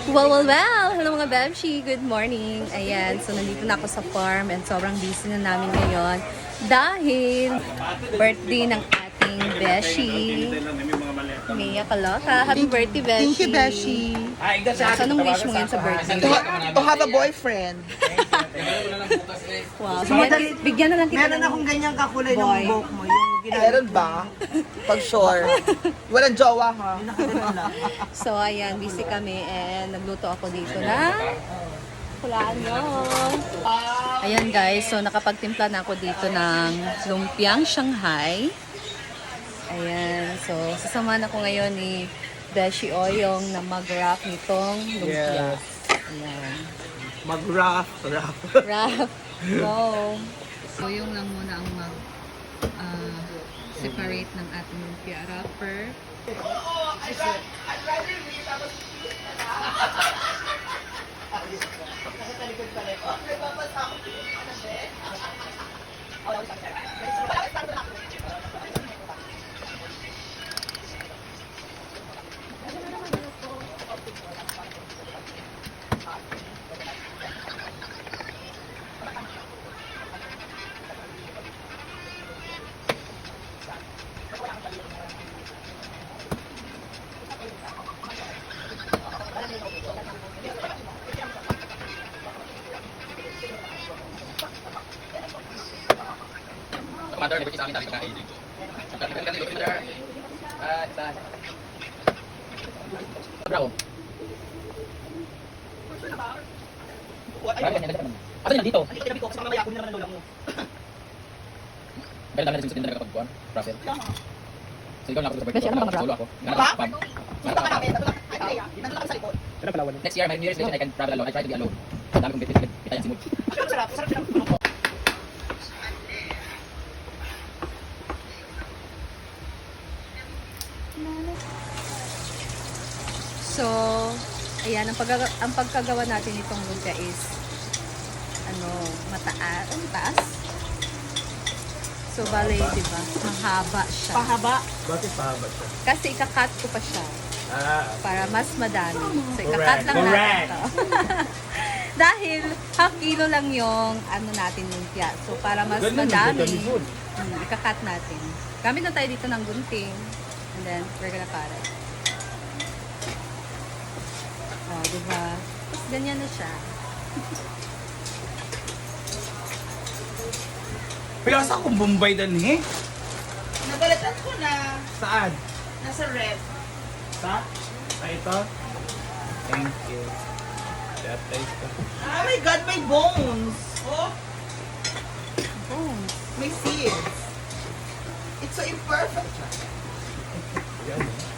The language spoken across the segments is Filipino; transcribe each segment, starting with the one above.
Well. Hello mga Bebshi. Good morning. Ayan, so nandito na ako sa farm and sobrang busy na namin ngayon dahil birthday ng ating Beshi. Mia Kalota. Happy birthday, Beshi. Thank you, Beshi. So, anong wish mo ngayon sa birthday? To have a boyfriend. Wow. So, bigyan na lang kita Meron ng akong ganyang kakulay ng boy. buhok mo. Yung Meron ba? Pag sure. Walang jowa, ha? So, ayan, busy kami and nagluto ako dito na hulaan nyo. Ayan guys, so nakapagtimpla na ako dito ng lumpiang Shanghai. Ayan, so sasamahan ako ngayon ni Beshi Oyong na mag-wrap nitong lumpia. Yes. Ayan. Mag-wrap. Wrap. Go. So, yung lang muna ang separate ng ating lumpia wrapper. Mother, never sa amin tayo pagkain. Mother. Isa. Bravo. Asa yan dito? Sabi ko, kasi mamaya ako naman ang lola mo. Pero dami na din sa tindahan kapag kuhan. Process. So ikaw na ako sa Kasi ano bang solo ako. Dito ka namin, nandun lang sa likod. Next year, my New Year's resolution, I can travel alone. I try to be alone. Dami kong bitayan si Mood. Sarap siya. So, ayan, ang pagkagawa natin itong lumpia is mataas. So, bale, di ba? Mahaba siya. Pahaba. Bakit pahaba siya? Kasi ikakat ko pa siya para mas madami. So, ikakat Correct. lang natin to. Dahil half kilo lang yung natin lumpia. So, para mas madami, ikakat natin. Gamit na tayo dito ng gunting. And then, we're gonna cut it. Oh, diba? Tapos ganyan na siya. Pero asa akong Bombay dan eh? Nabalatan ko na. Saan? Nasa red. Sa? Ito? Thank you. Baptize ka. Oh my God, may bones. Oh, Oh. may seeds. It's so imperfect.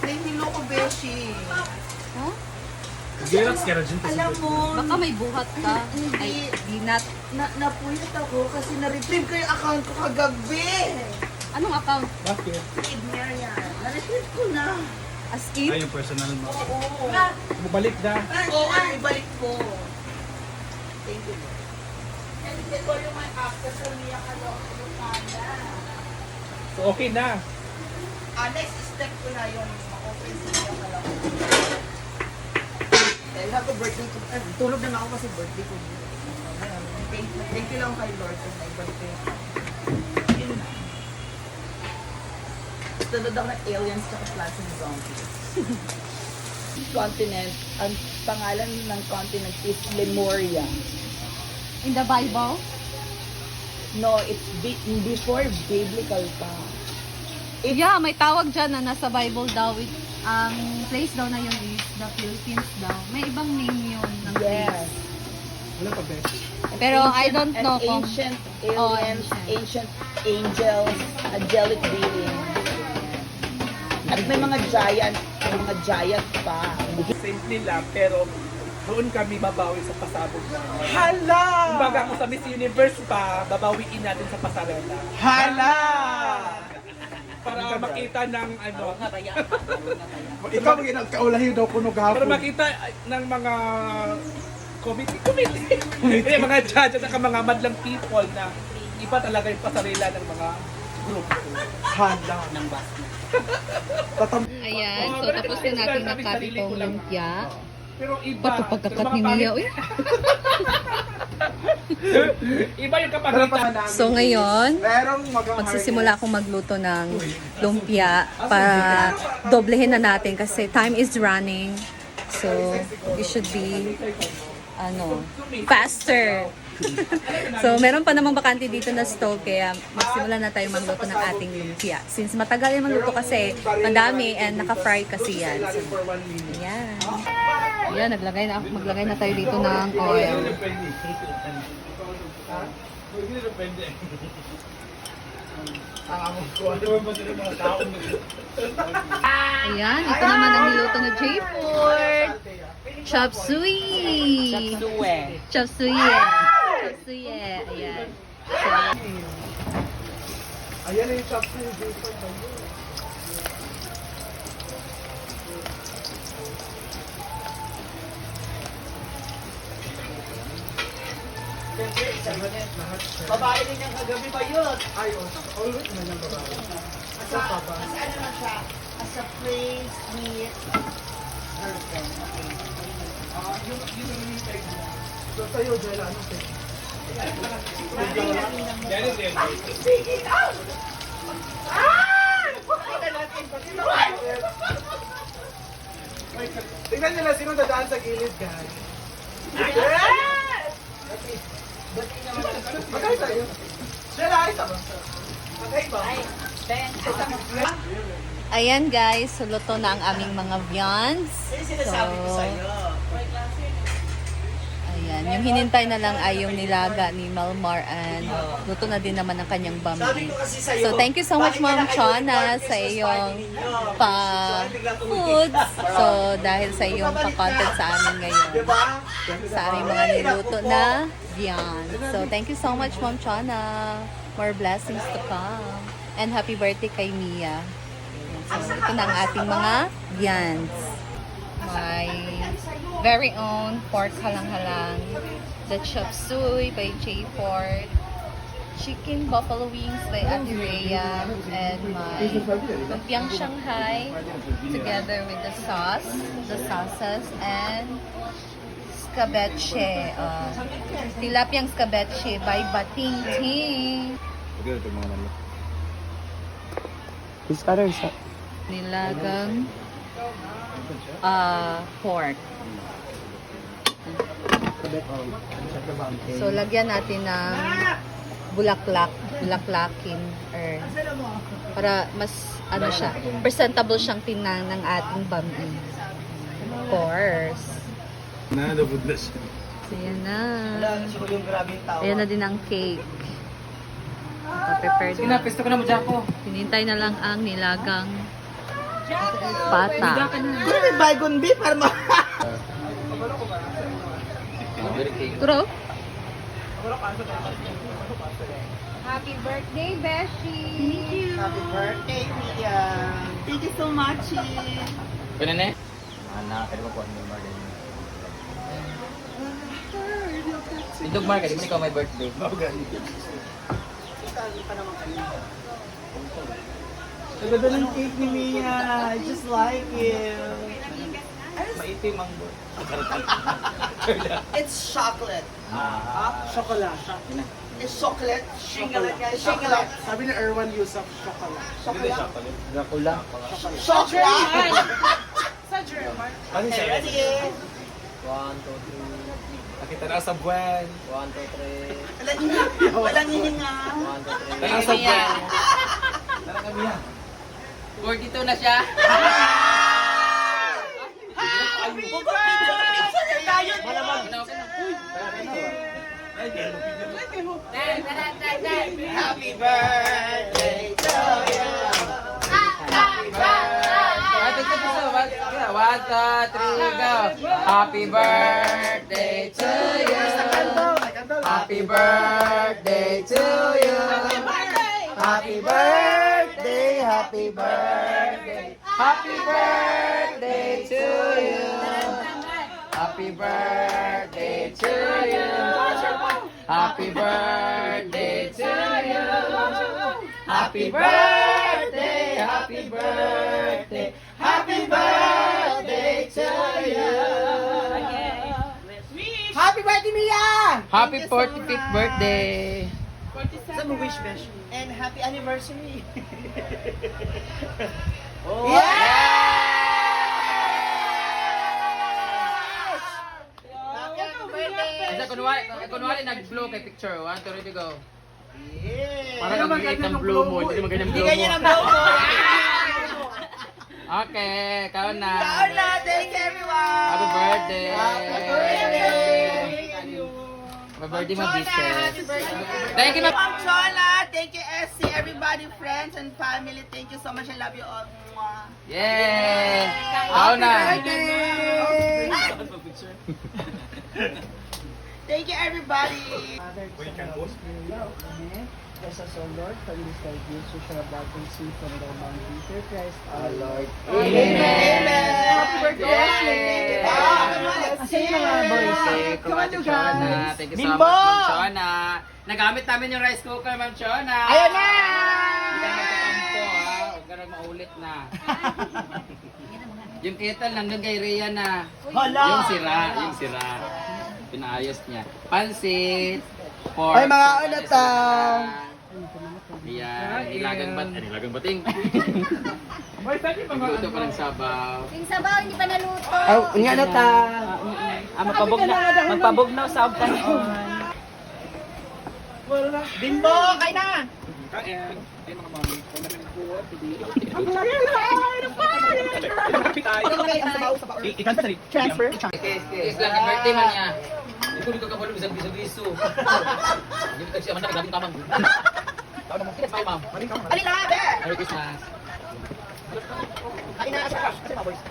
Nahihilo ko, Beshi. Huh? Girax ka na dyan. Alam mo, Baka may buhat ka. Ay, dinat. napuyat ako kasi na-retrieve ko yung account ko kagabi. Anong account? Bakit? Kidney yan. Na-retrieve ko na. As in? Ay, yung personal mo. Oo. Bumalik na. Oo, ibalik ko. Thank you. And ito yung my access sa Mia Kalota. So, okay na. Next step ko na yung ma-open sa Mia Kalota. Dahil happy birthday ko. Tulog na ako kasi birthday ko. Thank you lang kay Lord kung may birthday. Yun na. Tulad ako ng aliens at plants and zombies. Continent, ang pangalan ng continent is Lemuria. In the Bible? No, it's before biblical pa. Yeah, may tawag dyan na nasa Bible daw. Ang place daw na yun is the Philippines daw. May ibang name yun ng Yes. place. Wala pa, Beshi. Pero I don't know and kung... ancient Oh, aliens, ancient. ancient angels, angelic beings. At may mga giant pa. Simple lang, pero doon kami babawi sa pasabog. Hala! Kumbaga kung sa Miss Universe pa, babawiin natin sa pasarela. Hala! Para makita ng ano, Ikaw ang ginagkaulahin daw kuno para gahapon. makita ng mga committee. Yung mga judges at mga madlang people na iba talaga yung pasarela ng mga grupo. Hala. Ng bus. Ayan, so tapos na natin nagkat itong lumpia. Pero iba. Ba't pagkakat ni Mga Mia, uy? Iba yung kapalitan namin. So ngayon, Merong magsisimula akong magluto ng lumpia para doblehin na natin kasi time is running. So, it should be faster. So, meron pa namang bakante dito na stove kaya magsimula na tayo magluto ng ating lumpia. Since matagal yung magluto kasi, madami and naka-fry kasi yan. So, ayan. Ayan, maglagay na tayo dito ng oil. Ayan, ito naman ang niluto na J-Ford. Chop suey. Chop suey. Chop suey. Ayan. So, Ayan na yung chop suey. Babae din yung kagabi ba yun? Ay, always na yung babae. As ano na siya? As a place with girlfriend. Yung type mo. So sa'yo, Jella, anong type mo? Sige na! Tingnan nyo na sino dadaan sa gilid, guys. Magkay tayo. Jella, ay tama. Magkay ba? ayan guys, so luto na ang aming mga viands. So, ayan, yung hinintay na lang ay yung nilaga ni Melmar and luto na din naman ang kanyang bambi. So, thank you so much Ma'am Chona sa iyong pa-foods. So, dahil sa iyong pa-content sa amin ngayon. Sa aming mga niluto na viands. So, thank you so much Ma'am Chona. More blessings to come. And happy birthday kay Mia. So, ito na ang ating mga viands. My very own pork halang-halang. The chop suey by J. Ford. Chicken buffalo wings by Ate Rhea. And my lumpiang Shanghai together with the sauce, the sauces, and scabeche. Tilapiyang scabeche by Bating Ting. Nilagang pork. So, lagyan natin ng bulaklakin or para mas siya, presentable siyang tingnan ng ating bambi. Of course. Nalabod na siya. So, yan na. Siguro yung grabing tao. Ayan na din ang cake. Prepared na. Pisto ko na mo dyan ko. Hinintay na lang ang nilagang pata. Kung may baygon beef, para ma... Turo? Happy birthday, Beshi! Happy birthday, Mia. Thank you so much. Pwede na eh? Pwede mo po ang number din. Tindog Mark, di mo ikaw may birthday. Naganda ng cake ni Mia. I just like it. Maitim ang boy. It's chocolate. Chocolate. It's chocolate. Chocolate. Chocolate. Sabi ni Erwan Yusuf, chocolate. Chocolate. Dracula. Chocolate. Sa German. Ano Okay, siya? ready? 1, 2, 3. Nakita na sa buwan. 1, 2, 3. Walang hininga. 1, 2, 3. Nakita sa buwan. Tara kami yan. 42 na siya. Happy birthday to you. One, two, three, go. Happy birthday to you. Happy birthday to you. Happy birthday, happy birthday. Happy birthday to you. Happy birthday to you. Happy birthday to you. Happy birthday, happy birthday. Happy birthday to you. Happy Thank you so 45th much. birthday! Sa mo wish, Besh. And happy anniversary. Happy birthday. Kasi kunwari nag-blow kay picture. 1, 2, ready, go. Yeah. Parang ang liit ng blow mo. Hindi naman ganyan Hindi blow mo. ganyan ang blow mo. Okay, kaon na. Kaon na. Thank you, everyone. Happy birthday. Happy birthday. Happy birthday, Chona, Magister. happy birthday. Thank you, Ma'am Chona. Thank you, SC, everybody, friends and family. Thank you so much. I love you all. Mwah. Yay! Kaon na. Thank you, everybody. Father, bless us, O Lord, from this thy gifts which are about to receive from the Mount Jesus Christ, our Lord. Amen. Happy birthday. Kasi mga boys, come on, Chona. Thank you so Bimbo! much, Ma'am Chona. Nagamit namin yung rice cooker, Ma'am Chona. Ayan na! Hindi ka magkakampo, ha? Huwag ka na maulit na. Yung kettle nandun kay Rhea na. Hala! Yung sira. Pinaayos niya. Pansit, pork. Ay, mga ano to? Ayan, nilagang bating. Boy, saan yung mga Luto pa ng sabaw. Yung sabaw, hindi pa naluto. Ay, nga na ta. Magpabugnaw sa kanon. Bimbo, kain na! kain? Ay, mga mami. Kung nag-report, hindi. Ikan pa rin. Transfer. Yes lang, yung birthday man niya. Ito dito ka pala, bisang biso. Hindi mo siya man na kagabing tamang. Yes, my ma'am. Alin na, be! Merry Christmas. Kain na, kasi mga boys.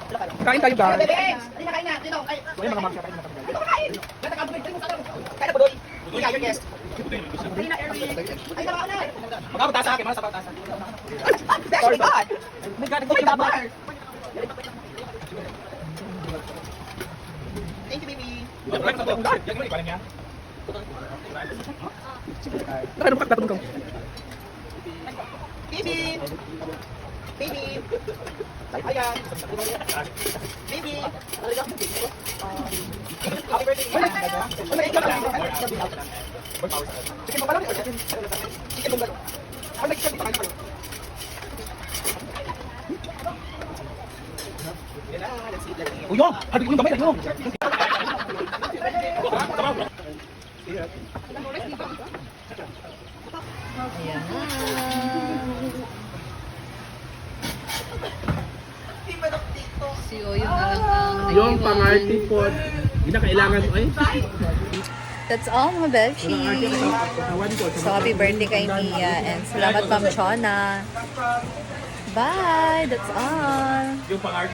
Kain tayo, guys. Bebe, alin na, kain na. Dito, kain. So, yung mga mami, kain na kami. Dito, kain. Gata ka, kain mo sa ano. Kain na, Budoy. Budoy, your guest. Alin na, Erwin. Ay, tama ka na. Magkabata sa akin, mga sa batasan. Sorry, God. My God, it's the bar. Thank you, baby. Baby. Baby. Ayan. Baby. Happy birthday. Uyong! Habi ko yung gamay na yun! Ayan na. Si Oyong na lang ang Yung naiwan. pang-arty po, hindi na kailangan mo eh. That's all mga Belchi. So happy birthday kay Mia and salamat Ma'am Chona. Bye! That's all. Yung pang-arty.